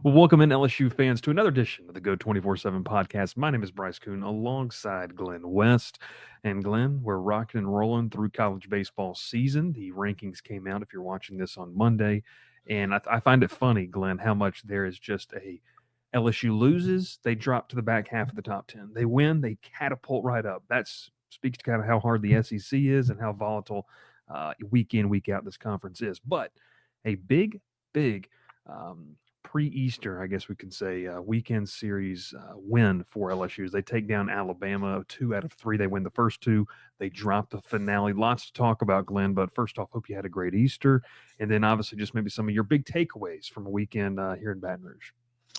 Well, welcome in LSU fans to another edition of the Go 24/7 podcast. My name is Bryce Koon alongside Glen West. And Glen, we're rocking and rolling through college baseball season. The rankings came out if you're watching this on Monday. And I find it funny, Glen, how much there is just a LSU loses, they drop to the back half of the top 10. They win, they catapult right up. That speaks to kind of how hard the SEC is and how volatile week in, week out this conference is. But a big pre-Easter, I guess we could say, weekend series win for LSU. As they take down Alabama 2 out of 3. They win the first two. They drop the finale. Lots to talk about, Glenn. But first off, hope you had a great Easter, and then obviously just maybe some of your big takeaways from a weekend here in Baton Rouge.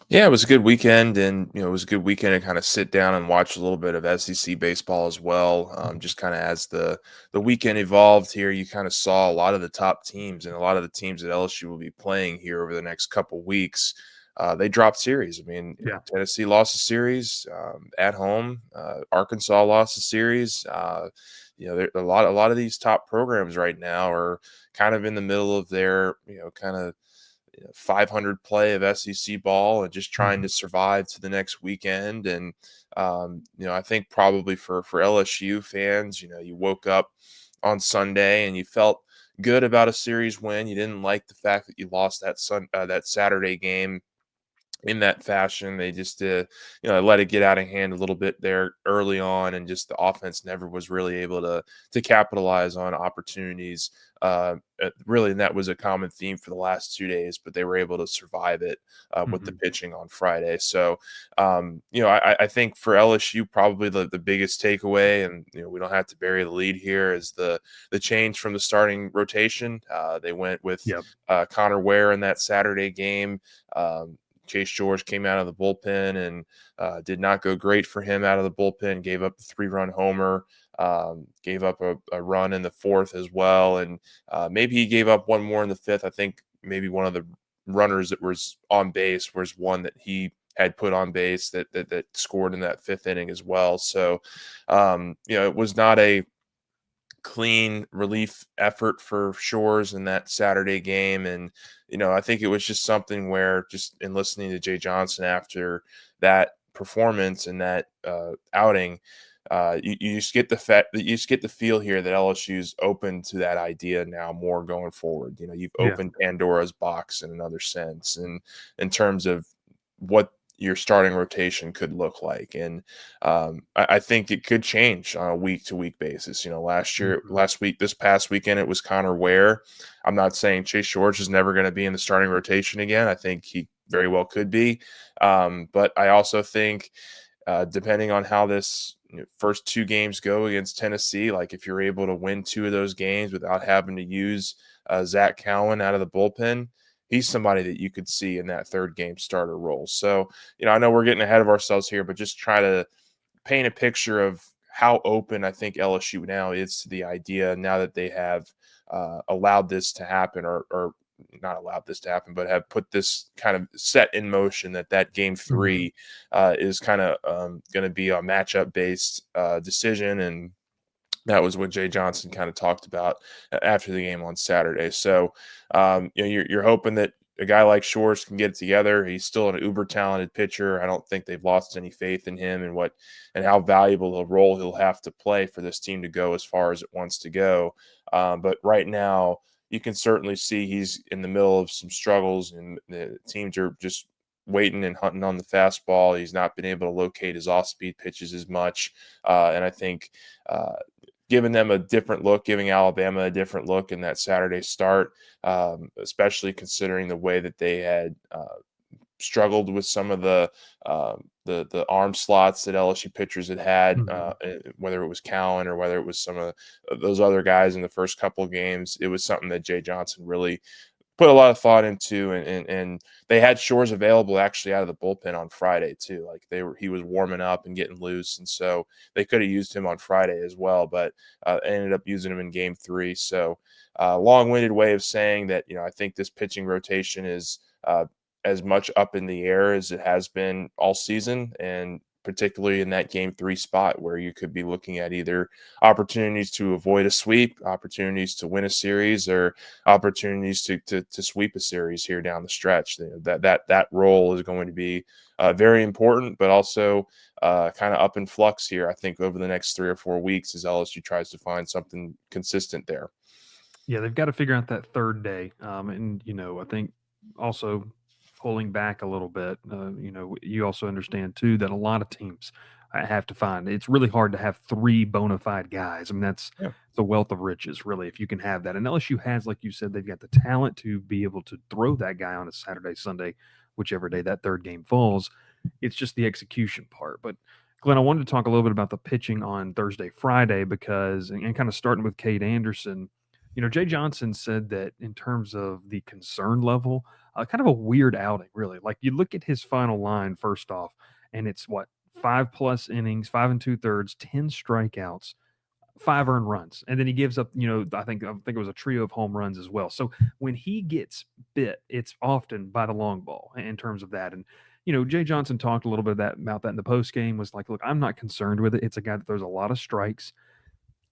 Yeah, it was a good weekend, and it was a good weekend to kind of sit down and watch a little bit of SEC baseball as well. Just kind of as the weekend evolved here, you kind of saw a lot of the top teams and a lot of the teams that LSU will be playing here over the next couple weeks. They dropped series. I mean, Yeah. Tennessee lost a series at home. Arkansas lost a series. There, a lot of these top programs right now are kind of in the middle of their kind of 500 play of SEC ball and just trying to survive to the next weekend. And, I think probably for LSU fans, you woke up on Sunday and you felt good about a series win. You didn't like the fact that you lost that Saturday game in that fashion. They just let it get out of hand a little bit there early on, and just the offense never was really able to capitalize on opportunities. Really, and that was a common theme for the last 2 days, but they were able to survive it with the pitching on Friday. So I think for LSU, probably the biggest takeaway, and we don't have to bury the lead here, is the change from the starting rotation. They went with Yep. Connor Ware in that Saturday game. Chase George came out of the bullpen and did not go great for him out of the bullpen. Gave up a 3-run homer, gave up a run in the fourth as well, and maybe he gave up one more in the fifth. I think maybe one of the runners that was on base was one that he had put on base that scored in that fifth inning as well. So, it was not a clean relief effort for Shores in that Saturday game. And, I think it was just something where, just in listening to Jay Johnson after that performance and that outing, you just get the fact that you just get the feel here that LSU's open to that idea now more going forward. You've Yeah. opened Pandora's box in another sense, and in terms of what your starting rotation could look like. And I think it could change on a week-to-week basis. This past weekend, it was Connor Ware. I'm not saying Chase George is never going to be in the starting rotation again. I think he very well could be. But I also think depending on how this first 2 games go against Tennessee, like if you're able to win 2 of those games without having to use Zack Cowan out of the bullpen, he's somebody that you could see in that third game starter role. So, I know we're getting ahead of ourselves here, but just try to paint a picture of how open I think LSU now is to the idea, now that they have allowed this to happen, or not allowed this to happen, but have put this kind of set in motion, that game 3 is kind of going to be a matchup based decision. And that was what Jay Johnson kind of talked about after the game on Saturday. So, you're hoping that a guy like Shores can get it together. He's still an uber talented pitcher. I don't think they've lost any faith in him and how valuable a role he'll have to play for this team to go as far as it wants to go. But right now, you can certainly see he's in the middle of some struggles, and the teams are just waiting and hunting on the fastball. He's not been able to locate his off-speed pitches as much, and I think giving them a different look, giving Alabama a different look in that Saturday start, especially considering the way that they had struggled with some of the arm slots that LSU pitchers had, whether it was Cowan or whether it was some of those other guys in the first couple of games. It was something that Jay Johnson really put a lot of thought into, and they had Shores available actually out of the bullpen on Friday too. Like he was warming up and getting loose, and so they could have used him on Friday as well, but ended up using him in game 3. So long-winded way of saying that, I think this pitching rotation is as much up in the air as it has been all season, and particularly in that game 3 spot where you could be looking at either opportunities to avoid a sweep, opportunities to win a series, or opportunities to sweep a series here down the stretch. That role is going to be very important, but also kind of up in flux here, I think, over the next 3 or 4 weeks as LSU tries to find something consistent there. Yeah, they've got to figure out that third day. And, I think also pulling back a little bit, you also understand too that a lot of teams have to find it's really hard to have three bona fide guys. I mean, that's Yeah. the wealth of riches, really, if you can have that. And LSU has, like you said, they've got the talent to be able to throw that guy on a Saturday, Sunday, whichever day that third game falls. It's just the execution part. But Glenn, I wanted to talk a little bit about the pitching on Thursday, Friday, because, and kind of starting with Cade Anderson, Jay Johnson said that in terms of the concern level, kind of a weird outing, really. Like you look at his final line first off, and it's what 5+ innings, 5 2/3, 10 strikeouts, 5 earned runs, and then he gives up. I think it was a trio of home runs as well. So when he gets bit, it's often by the long ball in terms of that. And Jay Johnson talked a little bit about that in the post game. Was like, look, I'm not concerned with it. It's a guy that throws a lot of strikes.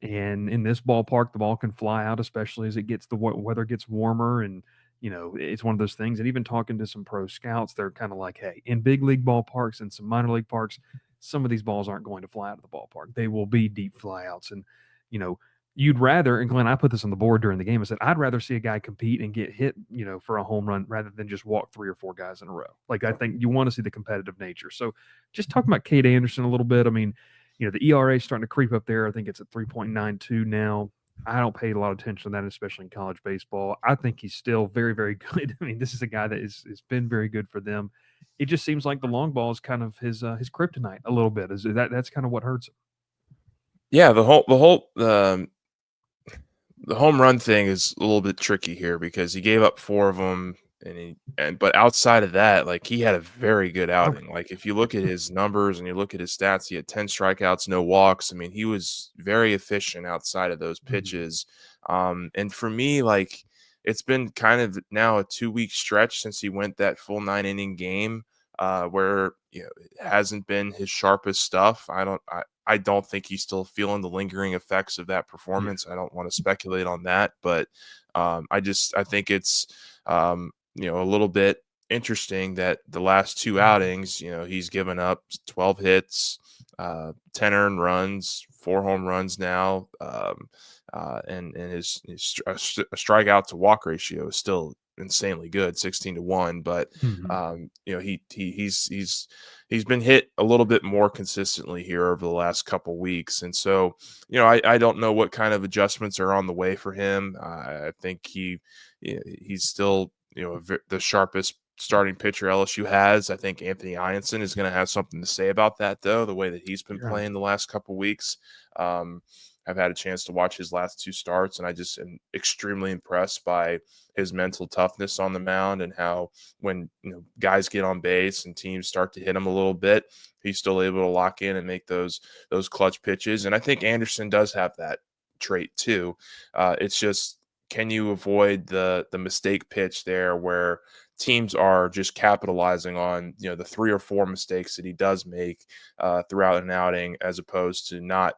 And in this ballpark, the ball can fly out, especially as it gets the weather gets warmer. And it's one of those things. And even talking to some pro scouts, they're kind of like, hey, in big league ballparks and some minor league parks, some of these balls aren't going to fly out of the ballpark. They will be deep flyouts. And you know, you'd rather. And Glenn, I put this on the board during the game. I said I'd rather see a guy compete and get hit, for a home run rather than just walk 3 or 4 guys in a row. Like I think you want to see the competitive nature. So just talking about Cade Anderson a little bit. I mean, the ERA is starting to creep up there. I think it's at 3.92 now. I don't pay a lot of attention to that, especially in college baseball. I think he's still very, very good. I mean, this is a guy that has been very good for them. It just seems like the long ball is kind of his kryptonite a little bit. Is that's kind of what hurts him? Yeah, the home run thing is a little bit tricky here because he gave up 4 of them, but outside of that, like, he had a very good Okay. outing. Like, if you look at his numbers and you look at his stats, he had 10 strikeouts, no walks. I mean, he was very efficient outside of those Mhm. pitches. And for me, like, it's been kind of now a 2-week stretch since he went that full 9-inning game, where, it hasn't been his sharpest stuff. I don't think he's still feeling the lingering effects of that Yeah. performance. I don't want to speculate on that, but I think it's a little bit interesting that the last 2 outings, he's given up 12 hits, 10 earned runs, 4 home runs now, and his strikeout to walk ratio is still insanely good, 16-1. But Mhm. he's been hit a little bit more consistently here over the last couple weeks. And so, I don't know what kind of adjustments are on the way for him. I think he's still, the sharpest starting pitcher LSU has. I think Anthony Einson is going to have something to say about that, though, the way that he's been You're right. playing the last couple weeks. I've had a chance to watch his last 2 starts, and I just am extremely impressed by his mental toughness on the mound and how when guys get on base and teams start to hit him a little bit, he's still able to lock in and make those clutch pitches. And I think Anderson does have that trait too. It's just, can you avoid the mistake pitch there where teams are just capitalizing on the 3 or 4 mistakes that he does make throughout an outing, as opposed to not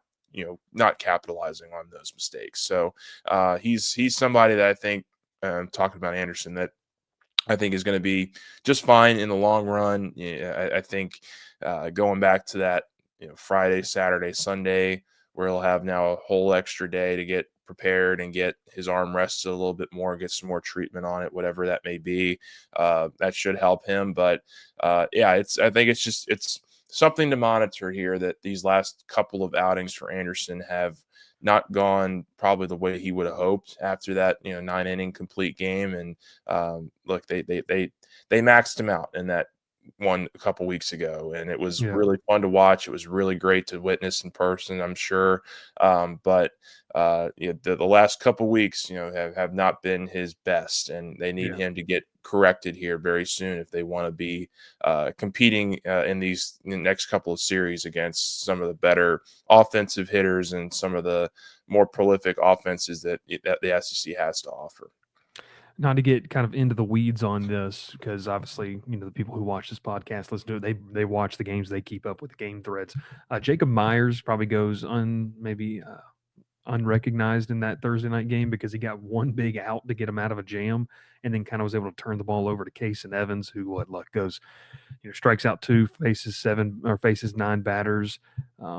capitalizing on those mistakes. So he's somebody that I think, talking about Anderson, that I think is going to be just fine in the long run. Yeah, I think going back to that, Friday, Saturday, Sunday, where he'll have now a whole extra day to get prepared and get his arm rested a little bit more, get some more treatment on it, whatever that may be. That should help him. But yeah, I think it's something to monitor here, that these last couple of outings for Anderson have not gone probably the way he would have hoped after that 9-inning complete game. And look, they maxed him out in that one a couple weeks ago, and it was Yeah. really fun to watch. It was really great to witness in person, I'm sure. But the last couple weeks, have not been his best, and they need Yeah. him to get corrected here very soon if they want to be competing in the next couple of series against some of the better offensive hitters and some of the more prolific offenses that the SEC has to offer. Not to get kind of into the weeds on this, because obviously, the people who watch this podcast listen to it. They watch the games. They keep up with the game threads. Jacob Myers probably goes maybe unrecognized in that Thursday night game because he got one big out to get him out of a jam, and then kind of was able to turn the ball over to Case and Evans, who goes, strikes out two, faces nine batters.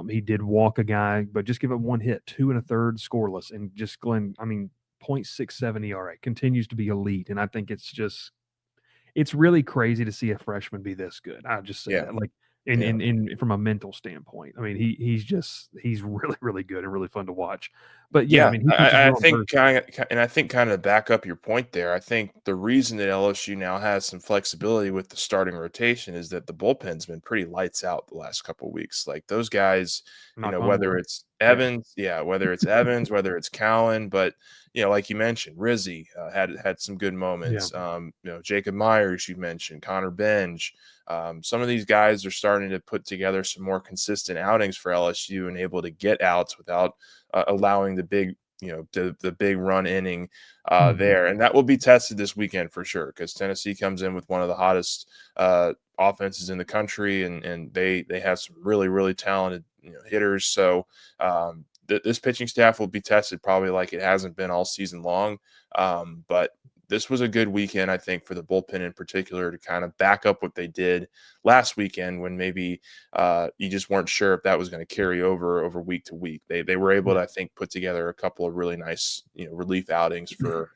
He did walk a guy, but just give up one hit, 2 1/3 scoreless, and just Glenn. I mean, 0.67 ERA continues to be elite, and I think it's really crazy to see a freshman be this good. I just say Yeah. that, like, in Yeah. from a mental standpoint. I mean, he's really, really good and really fun to watch. But yeah, I Yeah, mean, he pitches I well on think Thursday. kind of back up your point there. I think the reason that LSU now has some flexibility with the starting rotation is that the bullpen's been pretty lights out the last couple of weeks. Like those guys, Knock on whether wood. it's Yeah. Evans, whether it's Cowan, but like you mentioned, Rizzi had some good Yeah. moments. Jacob Myers, you mentioned Connor Benj. Some of these guys are starting to put together some more consistent outings for LSU and able to get outs without allowing the big, the big run inning Mhm. there, and that will be tested this weekend for sure because Tennessee comes in with one of the hottest offenses in the country, and they have some really really talented hitters. So this pitching staff will be tested probably like it hasn't been all season long, but this was a good weekend, I think, for the bullpen in particular to kind of back up what they did last weekend when maybe you just weren't sure if that was going to carry over week to week. They were able Yeah. to, I think, put together a couple of really nice relief outings for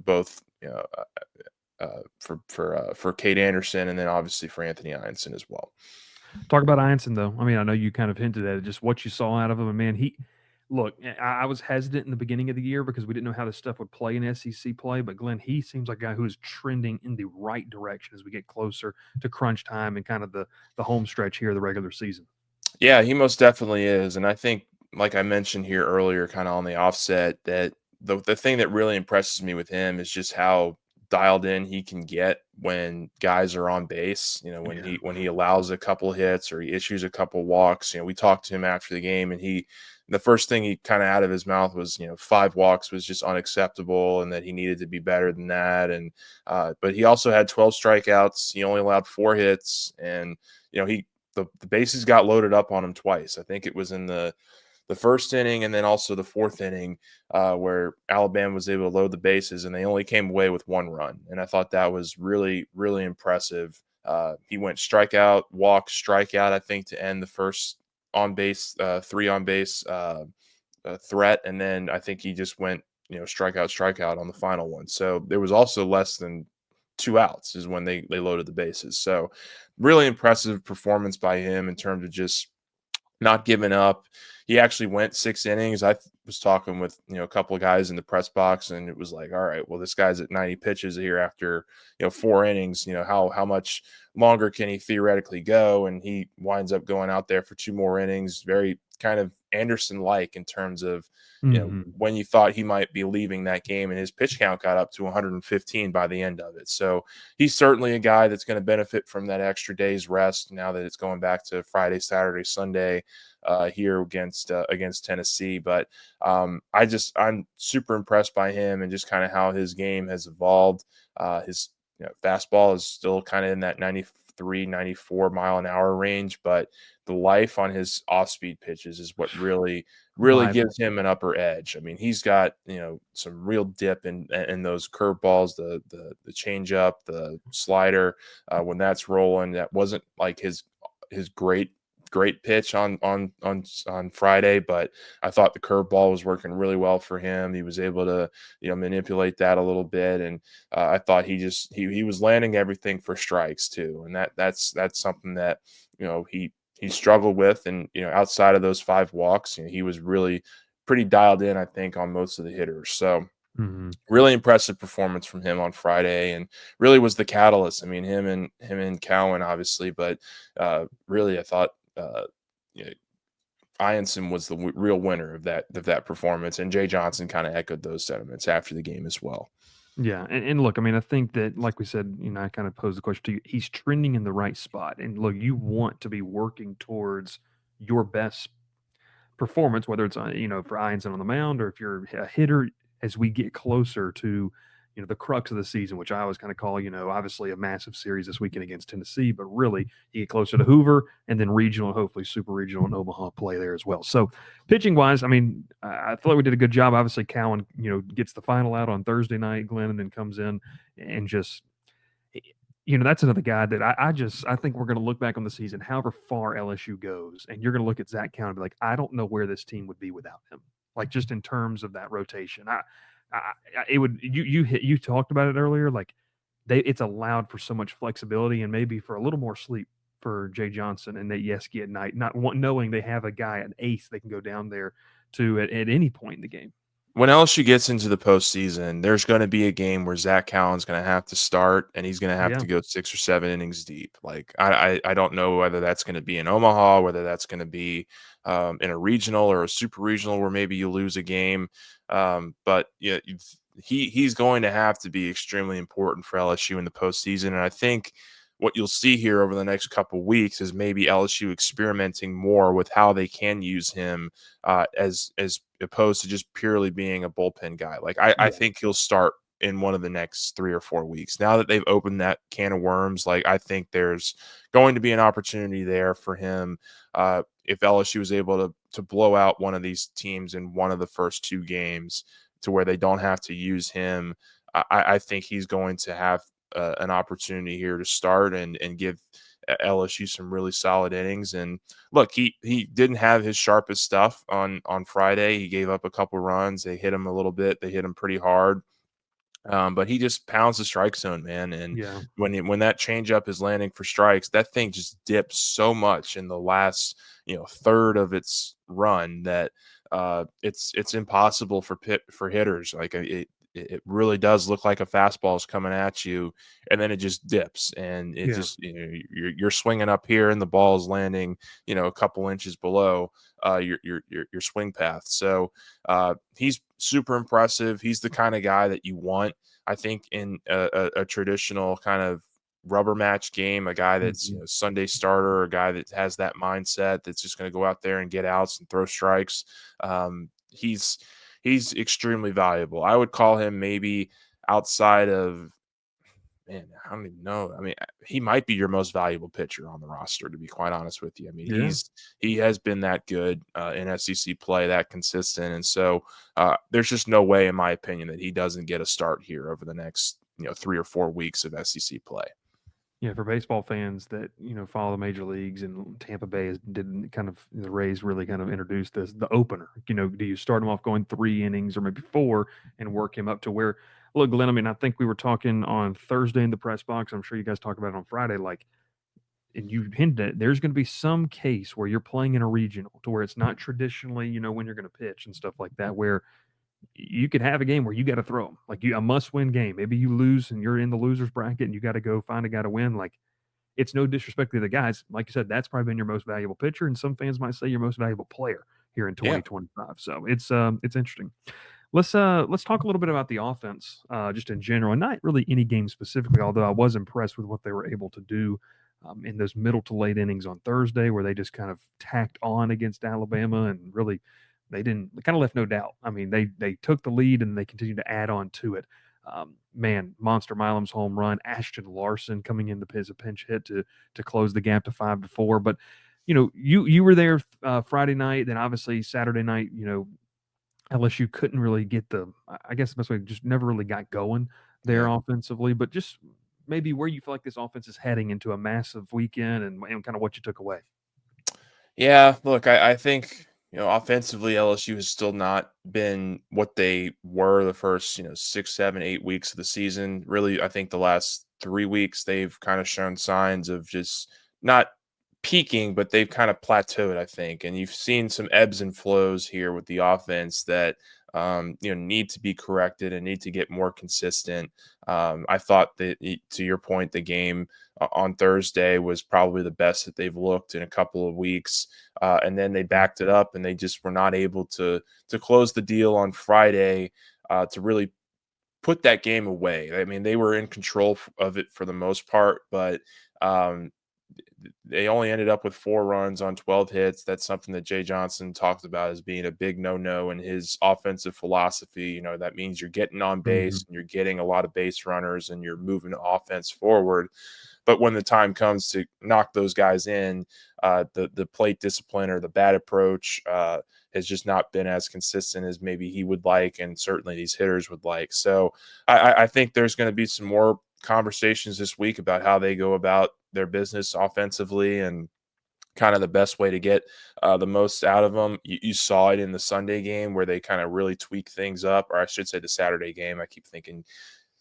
both for Kate Anderson and then obviously for Anthony Einson as well. Talk about Einson, though. I mean, I know you kind of hinted at it, just what you saw out of him. And man, I was hesitant in the beginning of the year because we didn't know how this stuff would play in SEC play. But Glenn, he seems like a guy who is trending in the right direction as we get closer to crunch time and kind of the home stretch here of the regular season. Yeah, he most definitely is, and I think, like I mentioned here earlier, kind of on the offset, that the thing that really impresses me with him is just how dialed in he can get when guys are on base. Yeah. When he allows a couple hits or he issues a couple walks. We talked to him after the game, and the first thing he kind of out of his mouth was, 5 walks was just unacceptable, and that he needed to be better than that. And but he also had 12 strikeouts. He only allowed 4 hits, and he the bases got loaded up on him twice. I think it was in the first inning and then also the fourth inning where Alabama was able to load the bases and they only came away with 1 run. And I thought that was really, really impressive. He went strikeout, walk, strikeout, I think, to end the first on base, 3 on base threat. And then I think he just went, strikeout, strikeout on the final one. So there was also less than 2 outs is when they loaded the bases. So really impressive performance by him in terms of just not giving up. He actually went 6 innings. I was talking with a couple of guys in the press box, and it was like, all right, well, this guy's at 90 pitches here after 4 innings. How much longer can he theoretically go? And he winds up going out there for 2 more innings. Very kind of Anderson like in terms of Mhm. when you thought he might be leaving that game, and his pitch count got up to 115 by the end of it. So he's certainly a guy that's going to benefit from that extra day's rest now that it's going back to Friday, Saturday, Sunday here against Tennessee. But I'm super impressed by him and just kind of how his game has evolved. His fastball is still kind of in that 93, 94 mile an hour range, but the life on his off-speed pitches is what really Live. gives him an upper edge. I mean, he's got some real dip in those curveballs, the changeup, the slider. When that's rolling, that wasn't like his great pitch on Friday, but I thought the curveball was working really well for him. He was able to manipulate that a little bit, and I thought he was landing everything for strikes too, and that's something that he struggled with, and outside of those 5 walks, he was really pretty dialed in, I think, on most of the hitters. So Mhm. really impressive performance from him on Friday, and really was the catalyst. I mean, him and Cowan, obviously, but really, I thought you know, Ianson was the real winner of that performance, and Jay Johnson kind of echoed those sentiments after the game as well. Yeah, and look, I mean, I think that, like we said, I kind of posed the question to you. He's trending in the right spot, and look, you want to be working towards your best performance, whether it's for Einstein on the mound or if you're a hitter. As we get closer to, the crux of the season, which I always kind of call, obviously a massive series this weekend against Tennessee, but really you get closer to Hoover and then regional, hopefully super regional and Omaha play there as well. So pitching wise, I mean, I feel like we did a good job. Obviously, Cowan, gets the final out on Thursday night, Glen, and then comes in and just that's another guy that I think we're going to look back on the season, however far LSU goes, and you're going to look at Zack Cowan and be like, I don't know where this team would be without him. Like just in terms of that rotation, it would you talked about it earlier. Like it's allowed for so much flexibility and maybe for a little more sleep for Jay Johnson and Nate Yeski at night, not knowing they have a guy, an ace they can go down there to at any point in the game. When LSU gets into the postseason, there's going to be a game where Zack Cowan's going to have to start, and he's going to have Yeah, to go 6 or 7 innings deep. Like I don't know whether that's going to be in Omaha, whether that's going to be in a regional or a super regional where maybe you lose a game. But yeah, he's going to have to be extremely important for LSU in the postseason, and I think what you'll see here over the next couple of weeks is maybe LSU experimenting more with how they can use him as opposed to just purely being a bullpen guy. Like I yeah, think he'll start in one of the next 3 or 4 weeks. Now that they've opened that can of worms, like I think there's going to be an opportunity there for him. If LSU is able to blow out one of these teams in one of the first 2 games to where they don't have to use him, I think he's going to have an opportunity here to start and give LSU some really solid innings. And look, he didn't have his sharpest stuff on Friday. He gave up a couple runs. They hit him a little bit. They hit him pretty hard. But he just pounds the strike zone, man. And yeah, when that changeup is landing for strikes, that thing just dips so much in the last third of its run that it's impossible for hitters. Like it really does look like a fastball is coming at you, and then it just dips, and it yeah. just you're swinging up here, and the ball is landing a couple inches below your swing path. So he's super impressive. He's the kind of guy that you want, I think, in a traditional kind of rubber match game, a guy that's Mhm. Sunday starter, a guy that has that mindset that's just going to go out there and get outs and throw strikes. He's extremely valuable. I would call him maybe outside of man, I don't even know. I mean, he might be your most valuable pitcher on the roster, to be quite honest with you. I mean, Yeah. he has been that good in SEC play, that consistent, and so there's just no way, in my opinion, that he doesn't get a start here over the next 3 or 4 weeks of SEC play. Yeah, for baseball fans that follow the major leagues, and Tampa Bay did kind of the Rays really kind of introduced the opener. Do you start him off going 3 innings or maybe 4 and work him up to where? Look, Glenn. I mean, I think we were talking on Thursday in the press box. I'm sure you guys talked about it on Friday. Like, and you hinted at there's going to be some case where you're playing in a regional to where it's not traditionally when you're going to pitch and stuff like that, where you could have a game where you got to throw them, like a must-win game. Maybe you lose and you're in the losers bracket and you got to go find a guy to win. Like, it's no disrespect to the guys. Like you said, that's probably been your most valuable pitcher, and some fans might say your most valuable player here in Yeah. 2025. So it's interesting. Let's talk a little bit about the offense, just in general, and not really any game specifically. Although I was impressed with what they were able to do in those middle to late innings on Thursday, where they just kind of tacked on against Alabama and really they kind of left no doubt. I mean, they took the lead and they continued to add on to it. Man, Monster Milam's home run, Ashton Larson coming in as a pinch hit to close the gap to 5-4. But you were there Friday night, then obviously Saturday night. LSU couldn't really get I guess the best way, just never really got going there Yeah. offensively. But just maybe where you feel like this offense is heading into a massive weekend and kind of what you took away. Yeah, look, I think offensively LSU has still not been what they were the first 6, 7, 8 weeks of the season. Really, I think the last 3 weeks they've kind of shown signs of just not peaking, but they've kind of plateaued, I think. And you've seen some ebbs and flows here with the offense that need to be corrected and need to get more consistent. I thought that, to your point, the game on Thursday was probably the best that they've looked in a couple of weeks, and then they backed it up, and they just were not able to close the deal on Friday to really put that game away. I mean, they were in control of it for the most part, but they only ended up with 4 runs on 12 hits. That's something that Jay Johnson talked about as being a big no-no in his offensive philosophy. That means you're getting on base Mhm. and you're getting a lot of base runners and you're moving the offense forward. But when the time comes to knock those guys in, the plate discipline or the bat approach has just not been as consistent as maybe he would like, and certainly these hitters would like. So I think there's going to be some more conversations this week about how they go about their business offensively and kind of the best way to get the most out of them. You saw it in the Sunday game where they kind of really tweak things up, or I should say the Saturday game. I keep thinking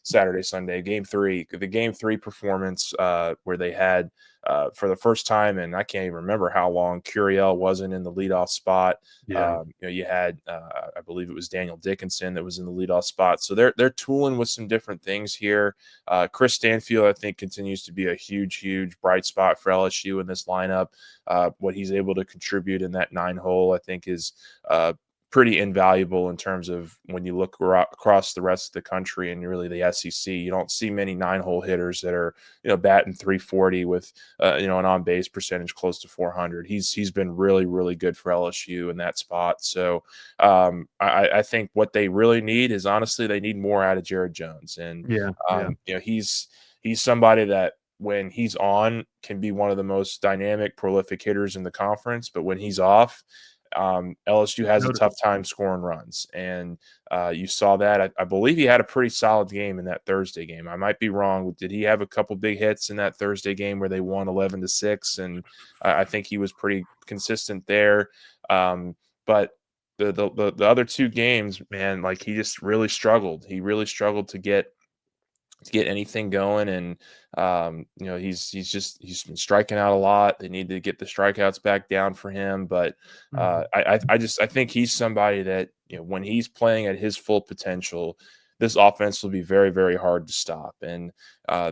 Saturday, Sunday, the game three performance where they had for the first time, and I can't even remember how long, Curiel wasn't in the leadoff spot. Yeah. You had, I believe it was Daniel Dickinson that was in the leadoff spot. So they're tooling with some different things here. Chris Stanfield, I think, continues to be a huge bright spot for LSU in this lineup. What he's able to contribute in that 9-hole, I think, is pretty invaluable in terms of when you look across the rest of the country and really the SEC. You don't see many 9-hole hitters that are batting 340 with an on base percentage close to 400. He's been really good for LSU in that spot. So I think what they really need is, honestly, they need more out of Jared Jones, and Yeah. Yeah. he's somebody that when he's on can be one of the most dynamic, prolific hitters in the conference, but when he's off, LSU has a tough Noticeable. time scoring runs, and you saw that. I believe he had a pretty solid game in that Thursday game. I might be wrong. Did he have a couple big hits in that Thursday game where they won 11-6? And I think he was pretty consistent there. But the other 2 games, man, like, he just really struggled. He really struggled to get anything going, and he's been striking out a lot. They need to get the strikeouts back down for him, but Mhm. I think he's somebody that, when he's playing at his full potential, this offense will be very hard to stop. And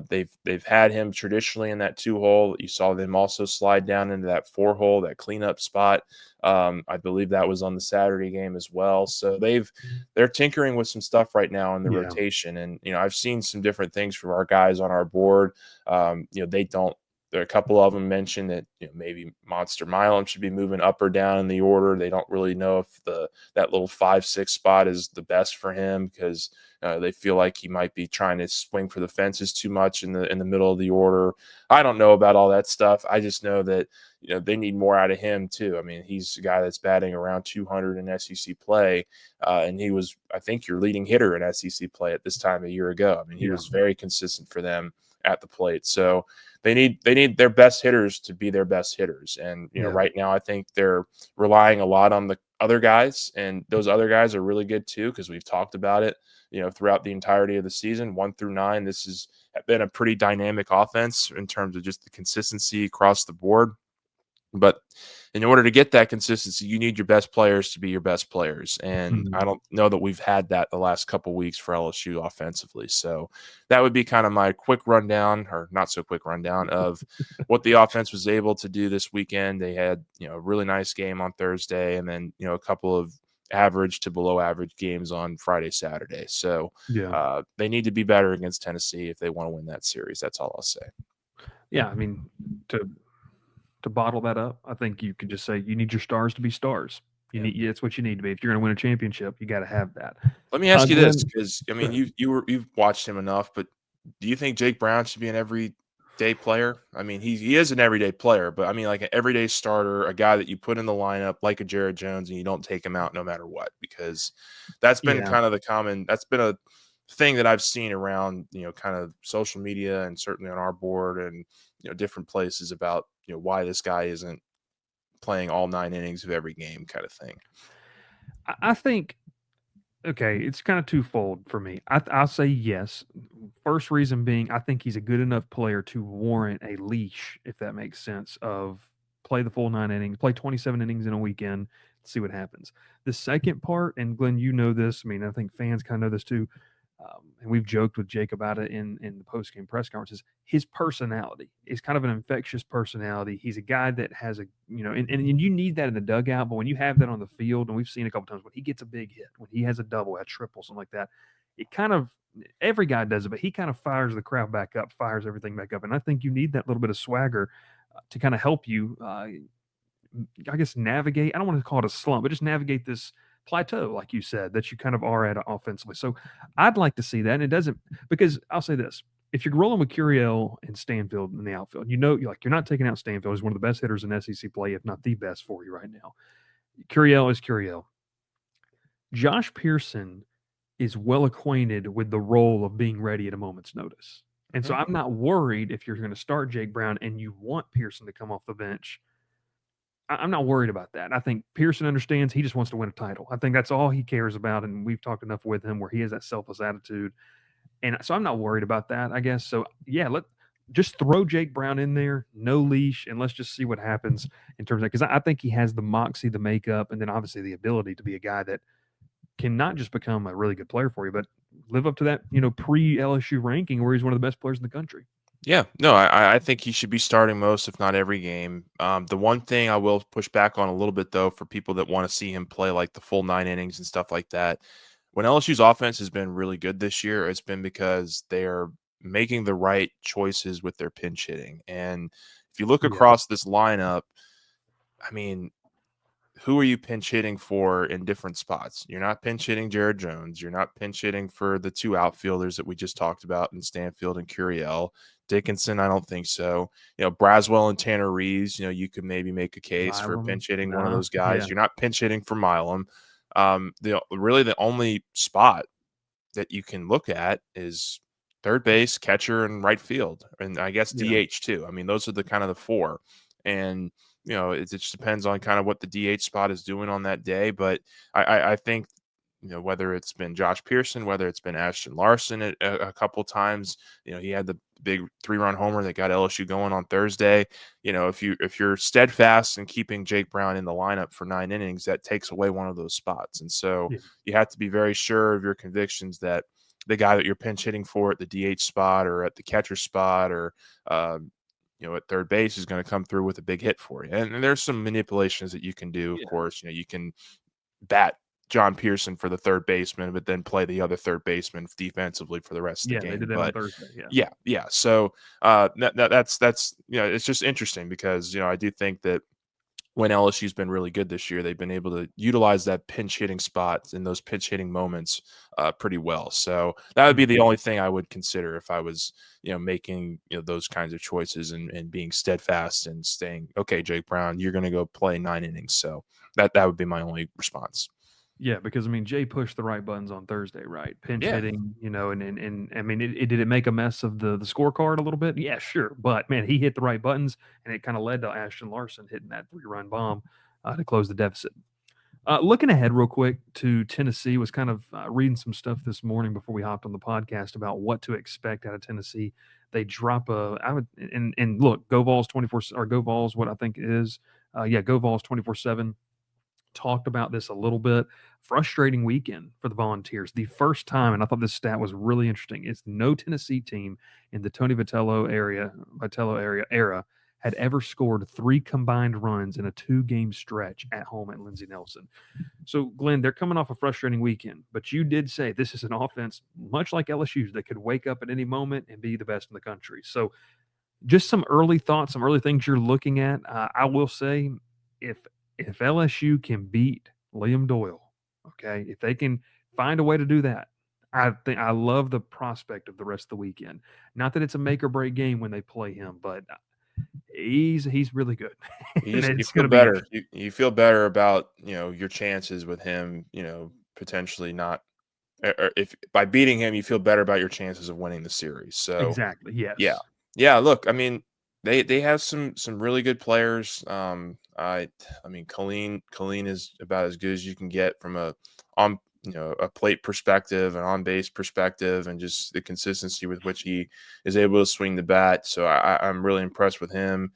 they've had him traditionally in that 2-hole. You saw them also slide down into that 4-hole, that cleanup spot. I believe that was on the Saturday game as well. So they're tinkering with some stuff right now in the Yeah. rotation. And, I've seen some different things from our guys on our board. They don't, there are a couple of them mentioned that, maybe Monster Milam should be moving up or down in the order. They don't really know if that little 5-6 spot is the best for him, because they feel like he might be trying to swing for the fences too much in the middle of the order. I don't know about all that stuff. I just know that they need more out of him too. I mean, he's a guy that's batting around 200 in SEC play, and he was, I think, your leading hitter in SEC play at this time a year ago. I mean, he Yeah. was very consistent for them at the plate. So they need their best hitters to be their best hitters. And Yeah. right now, I think they're relying a lot on the other guys, and those other guys are really good too, because we've talked about it. Throughout the entirety of the season, 1 through 9, this has been a pretty dynamic offense in terms of just the consistency across the board. But in order to get that consistency, you need your best players to be your best players. And Mhm. I don't know that we've had that the last couple weeks for LSU offensively. So that would be kind of my quick rundown, or not so quick rundown, of what the offense was able to do this weekend. They had, a really nice game on Thursday, and then, a couple of average to below average games on Friday, Saturday. So Yeah. they need to be better against Tennessee if they want to win that series. That's all I'll say. Yeah. I mean, to bottle that up, I think you could just say you need your stars to be stars. You Yeah. need That's what you need to be. If you're going to win a championship, you got to have that. Let me ask you this, Glenn, because I go mean, ahead. you've watched him enough, but do you think Jake Brown should be an everyday player? I mean, he is an everyday player, but I mean, like, an everyday starter, a guy that you put in the lineup like a Jared Jones, and you don't take him out no matter what, because that's been Yeah. kind of that's been a thing that I've seen around, kind of social media, and certainly on our board, and different places about why this guy isn't playing all 9 innings of every game, kind of thing. I think, okay, it's kind of twofold for me. I'll say yes. First reason being, I think he's a good enough player to warrant a leash, if that makes sense, of play the full 9 innings, play 27 innings in a weekend, see what happens. The second part, and Glenn, you know this, I mean, I think fans kind of know this too, and we've joked with Jake about it in the post game press conferences. His personality is kind of an infectious personality. He's a guy that has and you need that in the dugout, but when you have that on the field, and we've seen a couple times when he gets a big hit, when he has a double, a triple, something like that, it kind of every guy does it, but he kind of fires the crowd back up, fires everything back up, and I think you need that little bit of swagger. to kind of help you, I guess, navigate. I don't want to call it a slump, but just navigate this plateau, like you said, that you kind of are at offensively. So I'd like to see that. And it doesn't, because I'll say this. If you're rolling with Curiel and Stanfield in the outfield, you're not taking out Stanfield. He's one of the best hitters in SEC play, if not the best for you right now. Curiel is Curiel. Josh Pearson is well acquainted with the role of being ready at a moment's notice. And so I'm not worried if you're going to start Jake Brown and you want Pearson to come off the bench. I'm not worried about that. I think Pearson understands he just wants to win a title. I think that's all he cares about. And we've talked enough with him where he has that selfless attitude. And so I'm not worried about that, I guess. So, yeah, just throw Jake Brown in there, no leash, and let's just see what happens in terms of, because I think he has the moxie, the makeup, and then obviously the ability to be a guy that can not just become a really good player for you, but live up to that, pre-LSU ranking where he's one of the best players in the country. Yeah, no, I think he should be starting most, if not every game. The one thing I will push back on a little bit, though, for people that want to see him play like the full 9 innings and stuff like that, when LSU's offense has been really good this year, it's been because they're making the right choices with their pinch hitting. And if you look Yeah. across this lineup, I mean, who are you pinch hitting for in different spots? You're not pinch hitting Jared Jones. You're not pinch hitting for the two outfielders that we just talked about in Stanfield and Curiel. Dickinson, I don't think so. Braswell and Tanner Reeves, you could maybe make a case for Milam, pinch hitting one of those yeah. guys. You're not pinch hitting for Milam. The only spot that you can look at is third base, catcher, and right field, and I guess DH too. I mean, those are the kind of the four. And it just depends on kind of what the DH spot is doing on that day. But I think, whether it's been Josh Pearson, whether it's been Ashton Larson a couple times, he had the big 3-run homer that got LSU going on Thursday. If you're steadfast in keeping Jake Brown in the lineup for 9 innings, that takes away one of those spots. And so you have to be very sure of your convictions that the guy that you're pinch hitting for at the DH spot or at the catcher spot or at third base is going to come through with a big hit for you. And there's some manipulations that you can do. Of course, you can bat John Pearson for the third baseman, but then play the other third baseman defensively for the rest of the game. Yeah, they did that on Thursday. Yeah. So that's it's just interesting because I do think that when LSU's been really good this year, they've been able to utilize that pinch hitting spot in those pinch hitting moments pretty well. So that would be the only thing I would consider if I was, making those kinds of choices and being steadfast and saying, okay, Jake Brown, you're going to go play 9 innings. So that would be my only response. Yeah, because Jay pushed the right buttons on Thursday, right? Pinch hitting, and I mean, did it make a mess of the scorecard a little bit? Yeah, sure, but man, he hit the right buttons, and it kind of led to Ashton Larson hitting that 3-run bomb to close the deficit. Looking ahead real quick to Tennessee, was kind of reading some stuff this morning before we hopped on the podcast about what to expect out of Tennessee. They drop and look, Go Vols 24 or Go Vols, what I think it is, Go Vols 24/7. Talked about this a little bit. Frustrating weekend for the Volunteers. The first time, and I thought this stat was really interesting, it's no Tennessee team in the Tony Vitello era had ever scored 3 combined runs in a 2-game stretch at home at Lindsey Nelson. So, Glenn, they're coming off a frustrating weekend, but you did say this is an offense, much like LSU's, that could wake up at any moment and be the best in the country. So, just some early thoughts, some early things you're looking at. I will say, if LSU can beat Liam Doyle, okay, if they can find a way to do that, I think I love the prospect of the rest of the weekend. Not that it's a make or break game when they play him, but he's really good. You feel better. You feel better about your chances with him. Potentially not. Or if by beating him, you feel better about your chances of winning the series. So exactly, yes, yeah. Look, I mean, they have some really good players. I mean, Colleen is about as good as you can get from a plate perspective, an on base perspective, and just the consistency with which he is able to swing the bat. So I'm really impressed with him.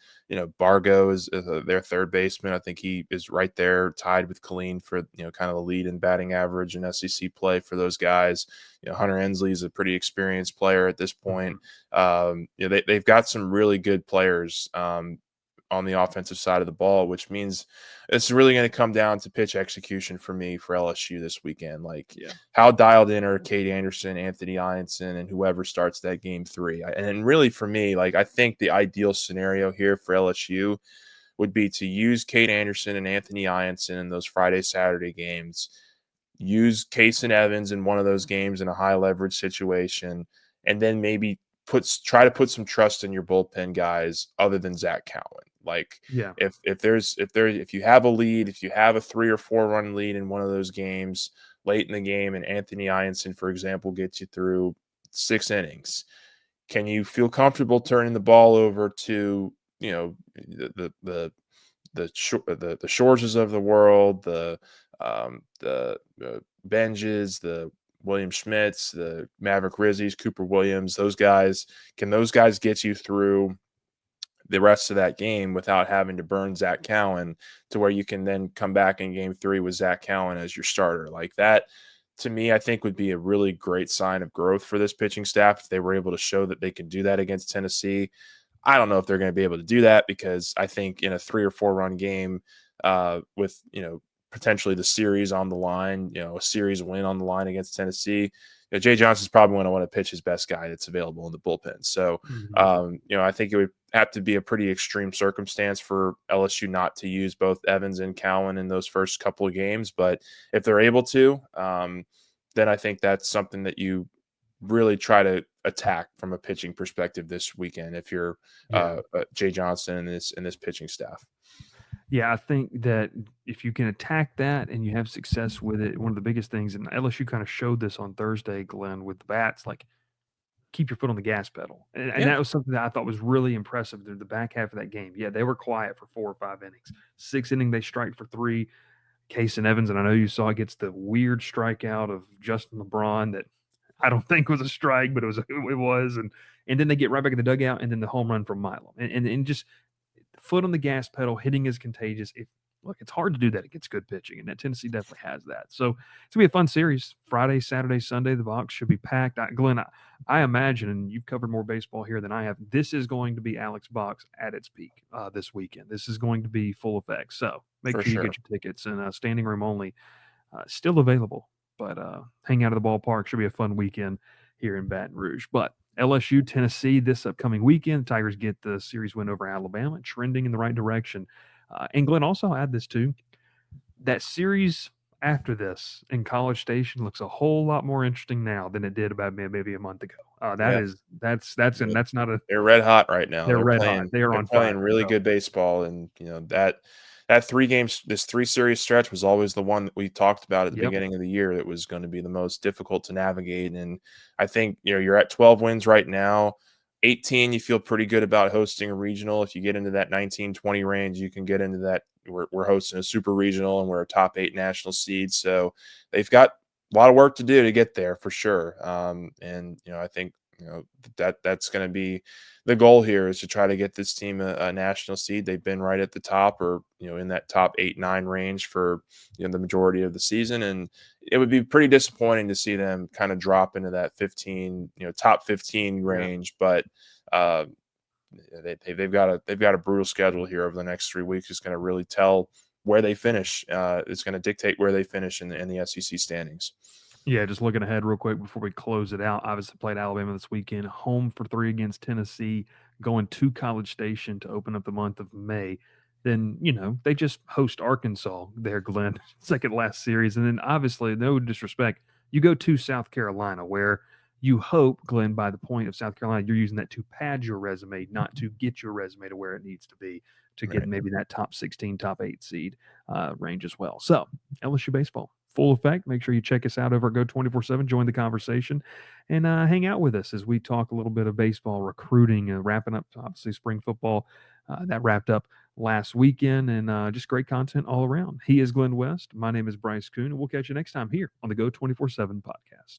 Bargo is their third baseman. I think he is right there tied with Colleen for kind of the lead in batting average in SEC play for those guys. Hunter Ensley is a pretty experienced player at this point. They've got some really good players on the offensive side of the ball, which means it's really going to come down to pitch execution for me for LSU this weekend. Like, Yeah. how dialed in are Cade Anderson, Anthony Einson, and whoever starts that game 3? And really for me, like, I think the ideal scenario here for LSU would be to use Cade Anderson and Anthony Einson in those Friday, Saturday games, use Case and Evans in one of those games in a high leverage situation, and then maybe try to put some trust in your bullpen guys other than Zack Cowan. Like, Yeah. if you have a lead, if you have a 3 or 4 run lead in one of those games late in the game, and Anthony Einson, for example, gets you through 6 innings, can you feel comfortable turning the ball over to, the Shorges of the world, the Benjes, the William Schmitz, the Maverick Rizzies, Cooper Williams, those guys? Can those guys get you through the rest of that game without having to burn Zack Cowan, to where you can then come back in game 3 with Zack Cowan as your starter? Like that, to me, I think would be a really great sign of growth for this pitching staff if they were able to show that they can do that against Tennessee. I don't know if they're going to be able to do that, because I think in a 3 or 4 run game, with, potentially the series on the line, a series win on the line against Tennessee, Jay Johnson's probably going to want to pitch his best guy that's available in the bullpen. So, I think it would have to be a pretty extreme circumstance for LSU not to use both Evans and Cowan in those first couple of games. But if they're able to, then I think that's something that you really try to attack from a pitching perspective this weekend if you're Jay Johnson and this pitching staff. Yeah, I think that if you can attack that and you have success with it, one of the biggest things, and LSU kind of showed this on Thursday, Glenn, with the bats, like, keep your foot on the gas pedal. And Yeah, that was something that I thought was really impressive through the back half of that game. Yeah, they were quiet for 4 or 5 innings. 6th inning, they strike for 3. Case and Evans, and I know you saw, gets the weird strikeout of Justin LeBron that I don't think was a strike, but it was, and then they get right back in the dugout, and then the home run from Milo, and just foot on the gas pedal, hitting is contagious. Look, it's hard to do that against good pitching, and that Tennessee definitely has that. So it's gonna be a fun series. Friday, Saturday, Sunday, the box should be packed. Glenn, I imagine, and you've covered more baseball here than I have, this is going to be Alex Box at its peak this weekend. This is going to be full effect. So make for sure you sure. get your tickets, and standing room only still available. But hang out at the ballpark. Should be a fun weekend here in Baton Rouge. But LSU, Tennessee this upcoming weekend. Tigers get the series win over Alabama, trending in the right direction. And Glenn, also add this too. That series after this in College Station looks a whole lot more interesting now than it did about maybe a month ago. Yeah, That's not a. they're red hot right now. They're red hot. They are They're on playing fire. really So good baseball, and this 3 series stretch was always the one that we talked about at the yep, beginning of the year that was going to be the most difficult to navigate. And I think you're at 12 wins right now. 18, you feel pretty good about hosting a regional. If you get into that 19-20 range, you can get into that. We're hosting a super regional, and we're a top 8 national seed. So they've got a lot of work to do to get there for sure. And I think that's going to be the goal here, is to try to get this team a national seed. They've been right at the top, or in that top 8-9 range for the majority of the season, and it would be pretty disappointing to see them kind of drop into that 15, top 15 yeah. range. But uh, they've got a brutal schedule here over the next 3 weeks. It's going to really tell where they finish. It's going to dictate where they finish in the SEC standings. Yeah, just looking ahead real quick before we close it out. Obviously, played Alabama this weekend, home for 3 against Tennessee, going to College Station to open up the month of May. Then, they just host Arkansas there, Glenn, second last series. And then, obviously, no disrespect, you go to South Carolina, where you hope, Glenn, by the point of South Carolina, you're using that to pad your resume, not to get your resume to where it needs to be to get Right. maybe that top 16, top 8 seed range as well. So, LSU baseball, full effect. Make sure you check us out over at Go 24/7. Join the conversation and hang out with us as we talk a little bit of baseball, recruiting, wrapping up, obviously, spring football. That wrapped up last weekend, and just great content all around. He is Glenn West. My name is Bryce Koon, and we'll catch you next time here on the Go 24/7 podcast.